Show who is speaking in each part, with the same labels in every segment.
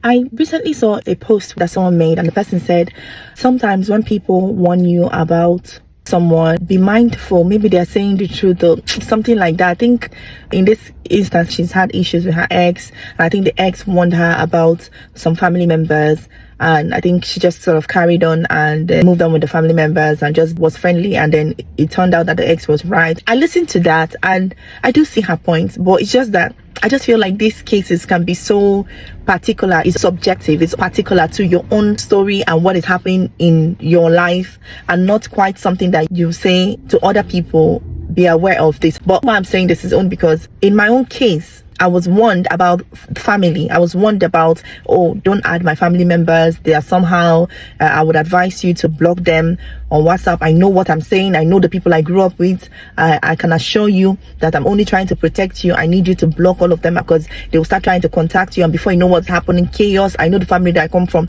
Speaker 1: I recently saw a post that someone made, and the person said, sometimes when people warn you about someone, be mindful, maybe they're saying the truth or something like that. I think in this instance, she's had issues with her ex, and I think the ex warned her about some family members, and I think she just sort of carried on and moved on with the family members and just was friendly, and then it turned out that the ex was right. I listened to that and I do see her points, but it's just that I just feel like these cases can be so particular. It's subjective, it's particular to your own story and what is happening in your life, and not quite something that you say to other people, be aware of this. But why I'm saying this is only because in my own case, I was warned about family. I was warned about, oh, don't add my family members. They are somehow, I would advise you to block them on WhatsApp. I know what I'm saying. I know the people I grew up with. I can assure you that I'm only trying to protect you. I need you to block all of them, because they will start trying to contact you. And before you know what's happening, chaos. I know the family that I come from.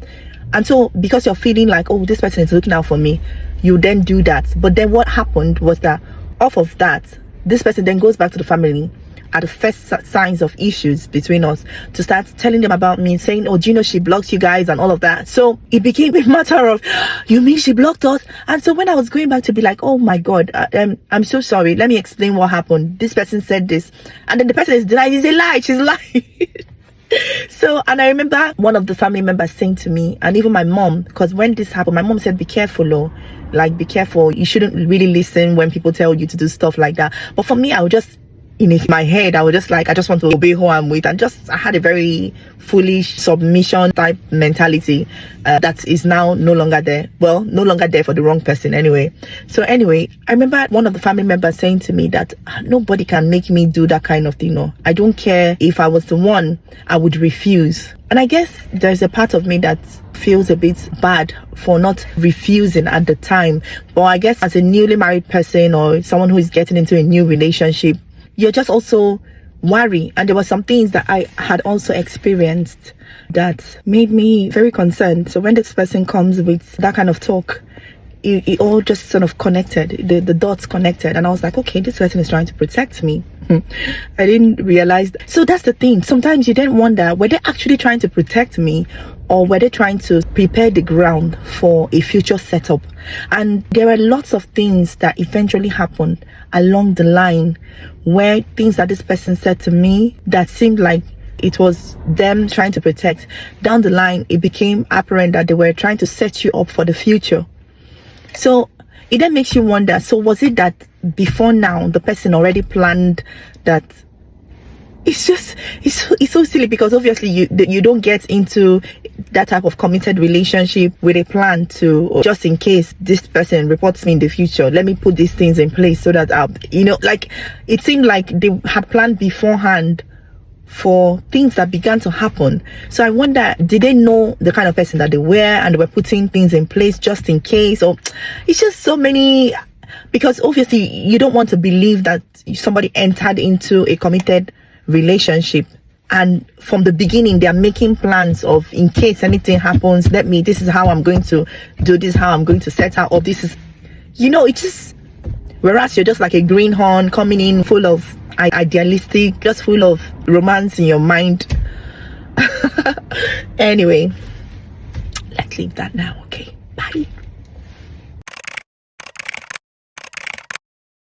Speaker 1: And so because you're feeling like, oh, this person is looking out for me, you then do that. But then what happened was that off of that, this person then goes back to the family at the first signs of issues between us to start telling them about me, saying, oh, do you know she blocked you guys and all of that. So it became a matter of, you mean she blocked us? And so when I was going back to be like, oh my God, I'm so sorry, let me explain what happened. This person said this, and then the person is denying, it's a lie, she's lying. So, and I remember one of the family members saying to me, and even my mom, because when this happened, my mom said, be careful, oh, like, be careful, you shouldn't really listen when people tell you to do stuff like that. But for me, I would just, in my head, I was just like, I just want to obey who I'm with, and just I had a very foolish submission type mentality that is now no longer there. Well, no longer there for the wrong person anyway. So anyway, I remember one of the family members saying to me that nobody can make me do that kind of thing. No, I don't care if I was the one, I would refuse. And I guess there's a part of me that feels a bit bad for not refusing at the time. But I guess as a newly married person or someone who is getting into a new relationship, you're just also worried. And there were some things that I had also experienced that made me very concerned. So when this person comes with that kind of talk, it all just sort of connected, the dots connected, and I was like, okay, this person is trying to protect me. I didn't realize that. So that's the thing, sometimes you then wonder, were they actually trying to protect me, or were they trying to prepare the ground for a future setup? And there are lots of things that eventually happened along the line, where things that this person said to me that seemed like it was them trying to protect, down the line it became apparent that they were trying to set you up for the future. So it then makes you wonder, so was it that before now the person already planned that? It's so silly, because obviously you don't get into that type of committed relationship with a plan to, just in case this person reports me in the future, let me put these things in place so that like it seemed like they had planned beforehand for things that began to happen. So I wonder, did they know the kind of person that they were, and they were putting things in place just in case? Or it's just so many, because obviously you don't want to believe that somebody entered into a committed relationship and from the beginning they are making plans of, in case anything happens, this is how I'm going to do this, how I'm going to set her up, this is, it's just, whereas you're just like a greenhorn coming in full of idealistic, just full of romance in your mind. Anyway, let's leave that now, okay?